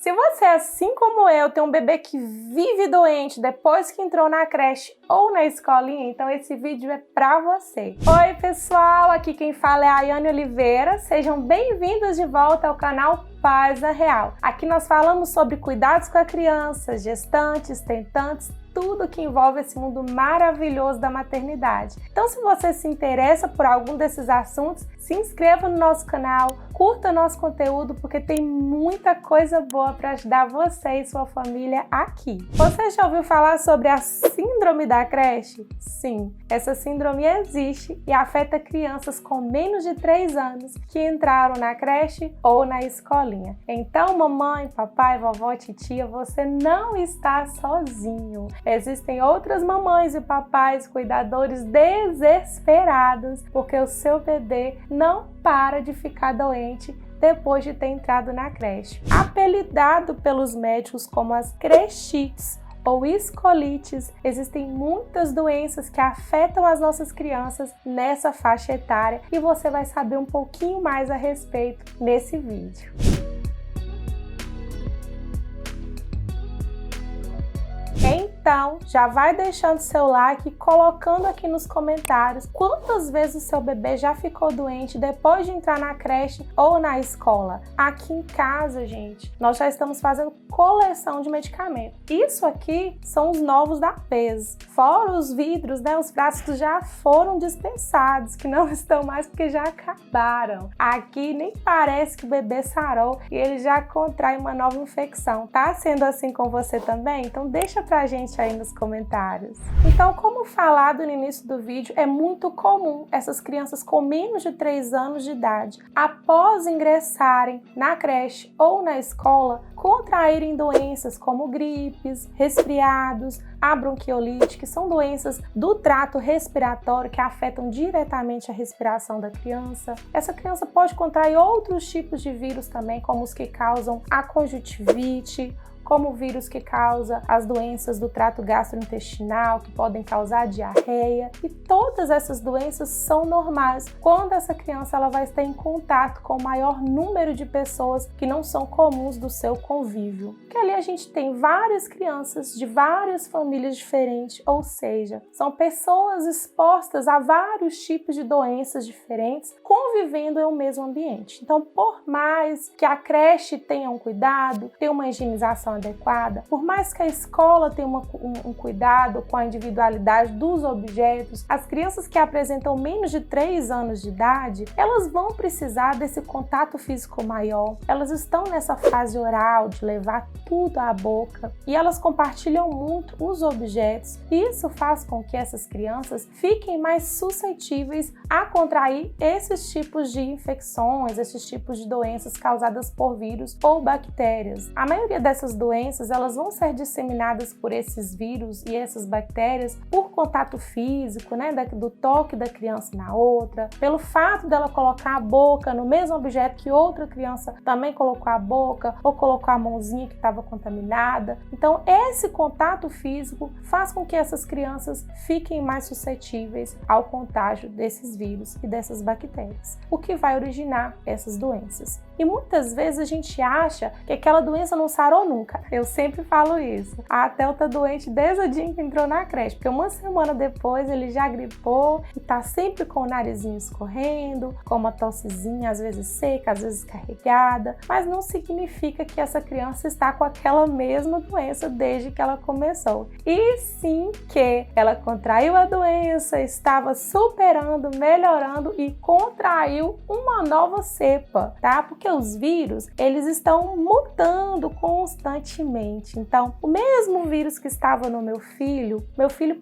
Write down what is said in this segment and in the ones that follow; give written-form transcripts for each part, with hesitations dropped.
Se você, assim como eu, tem um bebê que vive doente depois que entrou na creche ou na escolinha, então esse vídeo é pra você. Oi pessoal, aqui quem fala é a Ayane Oliveira, sejam bem-vindos de volta ao canal Paz da Real. Aqui nós falamos sobre cuidados com a criança, gestantes, tentantes, tudo que envolve esse mundo maravilhoso da maternidade. Então, se você se interessa por algum desses assuntos, se inscreva no nosso canal, curta nosso conteúdo, porque tem muita coisa boa para ajudar você e sua família aqui. Você já ouviu falar sobre a síndrome da creche? Sim, essa síndrome existe e afeta crianças com menos de 3 anos que entraram na creche ou na escolinha. Então, mamãe, papai, vovó, titia, você não está sozinho. Existem outras mamães e papais cuidadores desesperados porque o seu bebê não para de ficar doente depois de ter entrado na creche. Apelidado pelos médicos como as crechites ou escolites, existem muitas doenças que afetam as nossas crianças nessa faixa etária e você vai saber um pouquinho mais a respeito nesse vídeo. Então, já vai deixando seu like e colocando aqui nos comentários quantas vezes o seu bebê já ficou doente depois de entrar na creche ou na escola. Aqui em casa, gente, nós já estamos fazendo coleção de medicamento. Isso aqui são os novos da PES. Fora os vidros, né, os frascos já foram dispensados, que não estão mais porque já acabaram. Aqui nem parece que o bebê sarou e ele já contrai uma nova infecção. Tá sendo assim com você também? Então deixa pra gente aí nos comentários. Então, como falado no início do vídeo, é muito comum essas crianças com menos de 3 anos de idade, após ingressarem na creche ou na escola, contraírem doenças como gripes, resfriados, a bronquiolite, que são doenças do trato respiratório que afetam diretamente a respiração da criança. Essa criança pode contrair outros tipos de vírus também, como os que causam a conjuntivite, como o vírus que causa as doenças do trato gastrointestinal, que podem causar diarreia, e todas essas doenças são normais quando essa criança ela vai estar em contato com o maior número de pessoas que não são comuns do seu convívio. Porque ali a gente tem várias crianças de várias famílias diferentes, ou seja, são pessoas expostas a vários tipos de doenças diferentes, convivendo em um mesmo ambiente. Então, por mais que a creche tenha um cuidado, tenha uma higienização adequada, por mais que a escola tenha um cuidado com a individualidade dos objetos, as crianças que apresentam menos de 3 anos de idade, elas vão precisar desse contato físico maior, elas estão nessa fase oral de levar tudo à boca e elas compartilham muito os objetos e isso faz com que essas crianças fiquem mais suscetíveis a contrair esses tipos de infecções, esses tipos de doenças causadas por vírus ou bactérias. A maioria dessas doenças elas vão ser disseminadas por esses vírus e essas bactérias por contato físico, né, do toque da criança na outra, pelo fato dela colocar a boca no mesmo objeto que outra criança também colocou a boca ou colocou a mãozinha que estava contaminada. Então, esse contato físico faz com que essas crianças fiquem mais suscetíveis ao contágio desses vírus e dessas bactérias, o que vai originar essas doenças. E muitas vezes a gente acha que aquela doença não sarou nunca. Eu sempre falo isso. A Theo tá doente desde o dia que entrou na creche, porque uma semana depois ele já gripou e tá sempre com o narizinho escorrendo, com uma tossezinha, às vezes seca, às vezes carregada, mas não significa que essa criança está com aquela mesma doença desde que ela começou. E sim que ela contraiu a doença, estava superando, melhorando e contraiu uma nova cepa, tá? Porque os vírus, eles estão mutando constantemente. Então, o mesmo vírus que estava no meu filho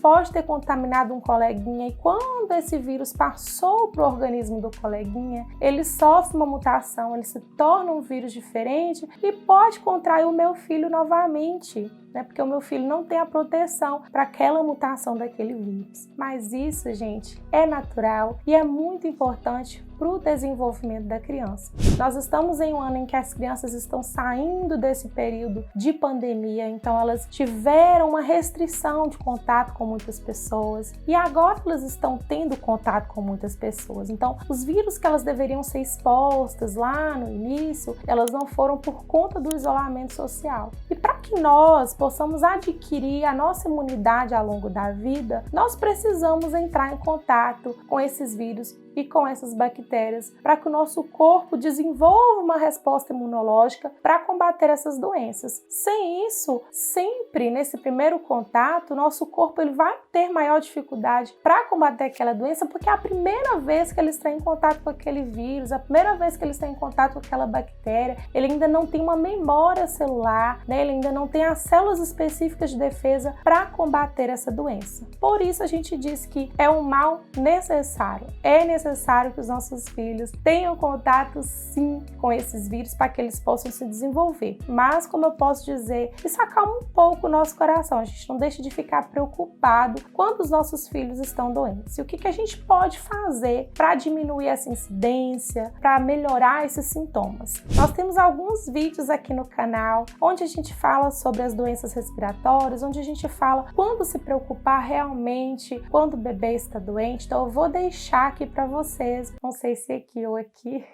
pode ter contaminado um coleguinha e quando esse vírus passou para o organismo do coleguinha, ele sofre uma mutação, ele se torna um vírus diferente e pode contrair o meu filho novamente, né? Porque o meu filho não tem a proteção para aquela mutação daquele vírus. Mas isso, gente, é natural e é muito importante para o desenvolvimento da criança. Nós estamos em um ano em que as crianças estão saindo desse período de pandemia, então elas tiveram uma restrição de contato com muitas pessoas e agora elas estão tendo contato com muitas pessoas. Então, os vírus que elas deveriam ser expostas lá no início, elas não foram por conta do isolamento social. E para que nós possamos adquirir a nossa imunidade ao longo da vida, nós precisamos entrar em contato com esses vírus e com essas bactérias para que o nosso corpo desenvolva uma resposta imunológica para combater essas doenças. Sem isso, sempre nesse primeiro contato, o nosso corpo ele vai ter maior dificuldade para combater aquela doença, porque é a primeira vez que ele está em contato com aquele vírus, a primeira vez que ele está em contato com aquela bactéria, ele ainda não tem uma memória celular, né? Ele ainda não tem as células específicas de defesa para combater essa doença. Por isso a gente diz que é um mal necessário. É necessário que os nossos filhos tenham contato sim com esses vírus para que eles possam se desenvolver. Mas, como eu posso dizer, isso acalma um pouco o nosso coração. A gente não deixa de ficar preocupado quando os nossos filhos estão doentes. E o que a gente pode fazer para diminuir essa incidência, para melhorar esses sintomas? Nós temos alguns vídeos aqui no canal onde a gente fala sobre as doenças respiratórias, onde a gente fala quando se preocupar realmente quando o bebê está doente. Então eu vou deixar aqui para vocês, não sei se aqui ou aqui,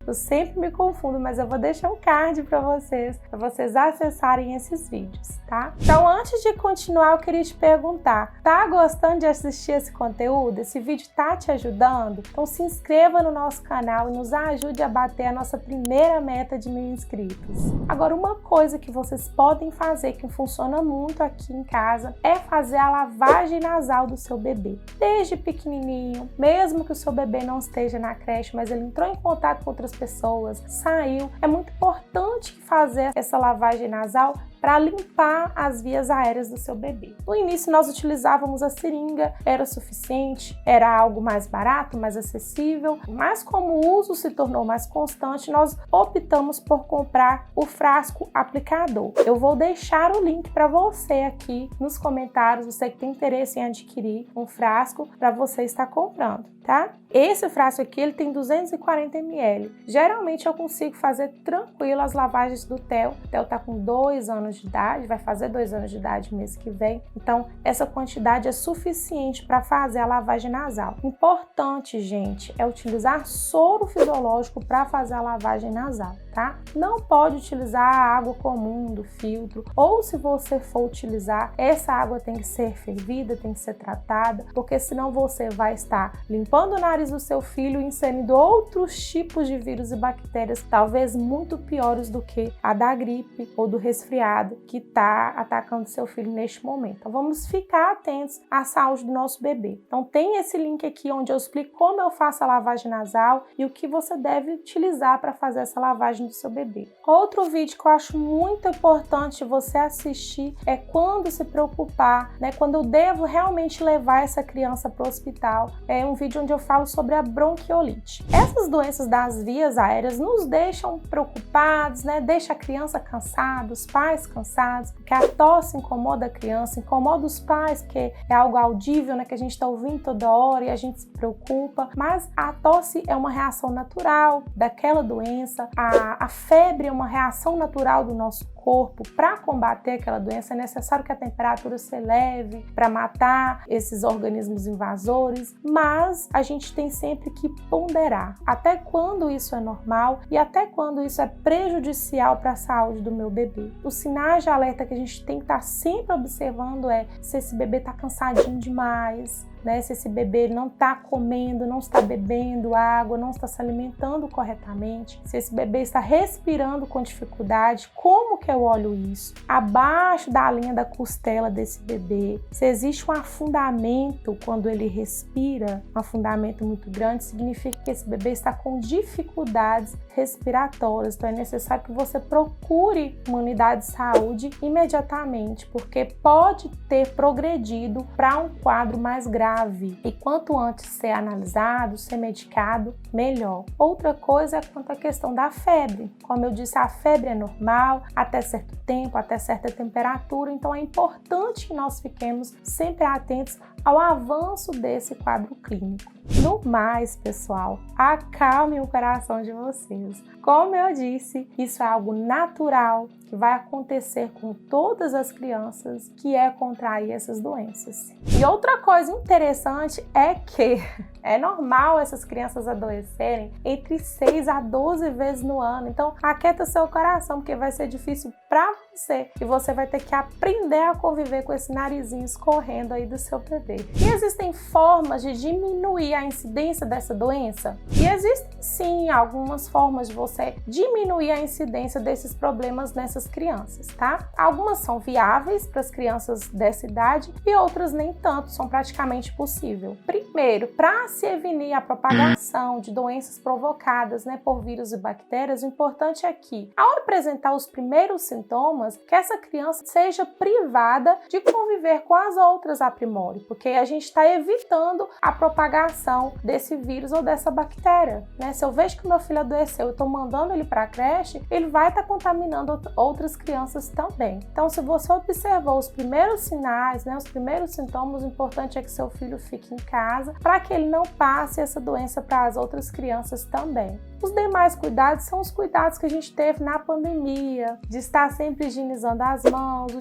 eu sempre me confundo, mas eu vou deixar um card para vocês acessarem esses vídeos, tá? Então, antes de continuar, eu queria te perguntar, tá gostando de assistir esse conteúdo? Esse vídeo tá te ajudando? Então, se inscreva no nosso canal e nos ajude a bater a nossa primeira meta de 1000 inscritos. Agora, uma coisa que vocês podem fazer, que funciona muito aqui em casa, é fazer a lavagem nasal do seu bebê. Desde pequenininho, mesmo que o seu bebê não esteja na creche, mas ele entrou em contato com outras pessoas, saiu, é muito importante fazer essa lavagem nasal para limpar as vias aéreas do seu bebê. No início nós utilizávamos a seringa, era suficiente, era algo mais barato, mais acessível, mas como o uso se tornou mais constante, nós optamos por comprar o frasco aplicador. Eu vou deixar o link para você aqui nos comentários, você que tem interesse em adquirir um frasco para você estar comprando, tá? Esse frasco aqui ele tem 240 ml. Geralmente eu consigo fazer tranquilo as lavagens do Theo. O Theo tá com 2 anos de idade, vai fazer 2 anos de idade mês que vem. Então, essa quantidade é suficiente para fazer a lavagem nasal. Importante, gente, é utilizar soro fisiológico para fazer a lavagem nasal, tá? Não pode utilizar a água comum do filtro, ou se você for utilizar, essa água tem que ser fervida, tem que ser tratada, porque senão você vai estar limpando o nariz do seu filho e inserindo outros tipos de vírus e bactérias, talvez muito piores do que a da gripe ou do resfriado que está atacando seu filho neste momento. Então vamos ficar atentos à saúde do nosso bebê. Então tem esse link aqui onde eu explico como eu faço a lavagem nasal e o que você deve utilizar para fazer essa lavagem do seu bebê. Outro vídeo que eu acho muito importante você assistir é quando se preocupar, né? Quando eu devo realmente levar essa criança para o hospital. É um vídeo onde eu falo sobre a bronquiolite. Essas doenças das vias aéreas nos deixam preocupados, né? Deixa a criança cansada, os pais cansados, porque a tosse incomoda a criança, incomoda os pais, porque é algo audível, né? Que a gente está ouvindo toda hora e a gente se preocupa. Mas a tosse é uma reação natural daquela doença, a febre é uma reação natural do nosso corpo. Para combater aquela doença é necessário que a temperatura se eleve para matar esses organismos invasores, mas a gente tem sempre que ponderar até quando isso é normal e até quando isso é prejudicial para a saúde do meu bebê. Os sinais de alerta que a gente tem que estar sempre observando é se esse bebê está cansadinho demais, né? Se esse bebê não está comendo, não está bebendo água, não está se alimentando corretamente, se esse bebê está respirando com dificuldade, como que eu olho isso? Abaixo da linha da costela desse bebê, se existe um afundamento quando ele respira, um afundamento muito grande, significa que esse bebê está com dificuldades respiratórias. Então é necessário que você procure uma unidade de saúde imediatamente, porque pode ter progredido para um quadro mais grave grave e quanto antes ser analisado, ser medicado, melhor. Outra coisa é quanto à questão da febre. Como eu disse, a febre é normal até certo tempo, até certa temperatura, então é importante que nós fiquemos sempre atentos ao avanço desse quadro clínico. No mais, pessoal, acalme o coração de vocês. Como eu disse, isso é algo natural que vai acontecer com todas as crianças, que é contrair essas doenças. E outra coisa interessante é que é normal essas crianças adoecerem entre 6 a 12 vezes no ano. Então, aquieta seu coração, porque vai ser difícil para você e você vai ter que aprender a conviver com esse narizinho escorrendo aí do seu bebê. E existem formas de diminuir a incidência dessa doença? E existem sim algumas formas de você diminuir a incidência desses problemas nessas crianças, tá? Algumas são viáveis para as crianças dessa idade e outras nem tanto, são praticamente possível. Primeiro, para se prevenir a propagação de doenças provocadas, por vírus e bactérias, o importante é que, ao apresentar os primeiros sintomas, que essa criança seja privada de conviver com as outras aprimore, porque a gente está evitando a propagação desse vírus ou dessa bactéria, Se eu vejo que meu filho adoeceu e estou mandando ele para a creche, ele vai estar contaminando outras crianças também. Então, se você observou os primeiros sinais, os primeiros sintomas, o importante é que seu filho fique em casa para que ele não passe essa doença para as outras crianças também. Os demais cuidados são os cuidados que a gente teve na pandemia, de estar sempre higienizando as mãos,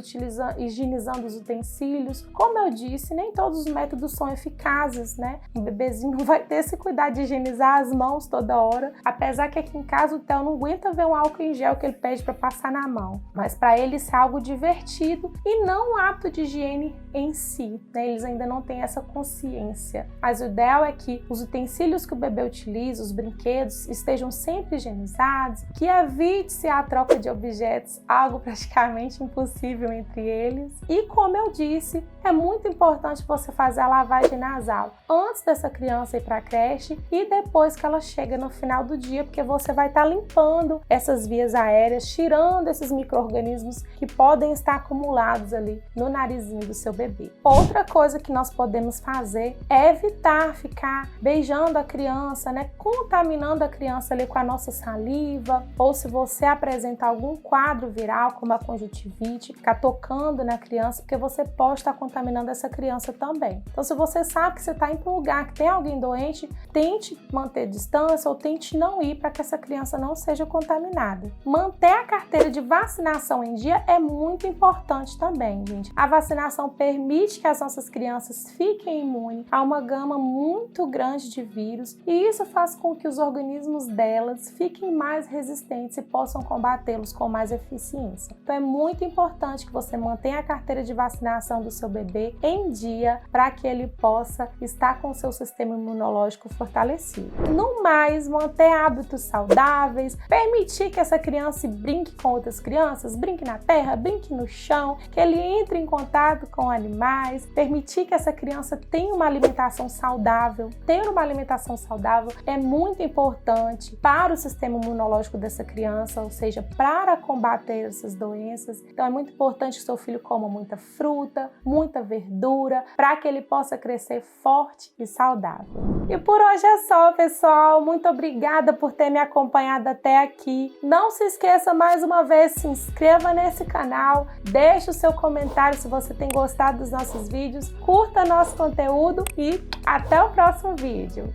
higienizando os utensílios. Como eu disse, nem todos os métodos são eficazes, O bebezinho não vai ter esse cuidado de higienizar as mãos toda hora, apesar que aqui em casa o Theo não aguenta ver um álcool em gel que ele pede para passar na mão. Mas para ele isso é algo divertido e não um hábito de higiene em si, Eles ainda não têm essa consciência. Mas o ideal é que os utensílios que o bebê utiliza, os brinquedos, estejam sempre higienizados, que evite-se a troca de objetos, algo praticamente impossível entre eles. E como eu disse, é muito importante você fazer a lavagem nasal antes dessa criança ir para a creche e depois que ela chega no final do dia, porque você vai estar limpando essas vias aéreas, tirando esses micro-organismos que podem estar acumulados ali no narizinho do seu bebê. Outra coisa que nós podemos fazer é evitar ficar beijando a criança, contaminando a criança ali com a nossa saliva, ou se você apresenta algum quadro viral, como a conjuntivite, ficar tocando na criança, porque você pode estar contaminando essa criança também. Então, se você sabe que você está indo para um lugar que tem alguém doente, tente manter distância ou tente não ir para que essa criança não seja contaminada. Manter a carteira de vacinação em dia é muito importante também, gente. A vacinação permite que as nossas crianças fiquem imunes a uma gama muito grande de vírus e isso faz com que os organismos delas fiquem mais resistentes e possam combatê-los com mais eficiência. Então é muito importante que você mantenha a carteira de vacinação do seu bebê em dia para que ele possa estar com o seu sistema imunológico fortalecido. No mais, manter hábitos saudáveis, permitir que essa criança brinque com outras crianças, brinque na terra, brinque no chão, que ele entre em contato com animais, permitir que essa criança tenha uma alimentação saudável. Ter uma alimentação saudável é muito importante para o sistema imunológico dessa criança, ou seja, para combater essas doenças. Então é muito importante que seu filho coma muita fruta, muita verdura, para que ele possa crescer forte e saudável. E por hoje é só, pessoal. Muito obrigada por ter me acompanhado até aqui. Não se esqueça mais uma vez, se inscreva nesse canal, deixe o seu comentário se você tem gostado dos nossos vídeos, curta nosso conteúdo e até o próximo vídeo.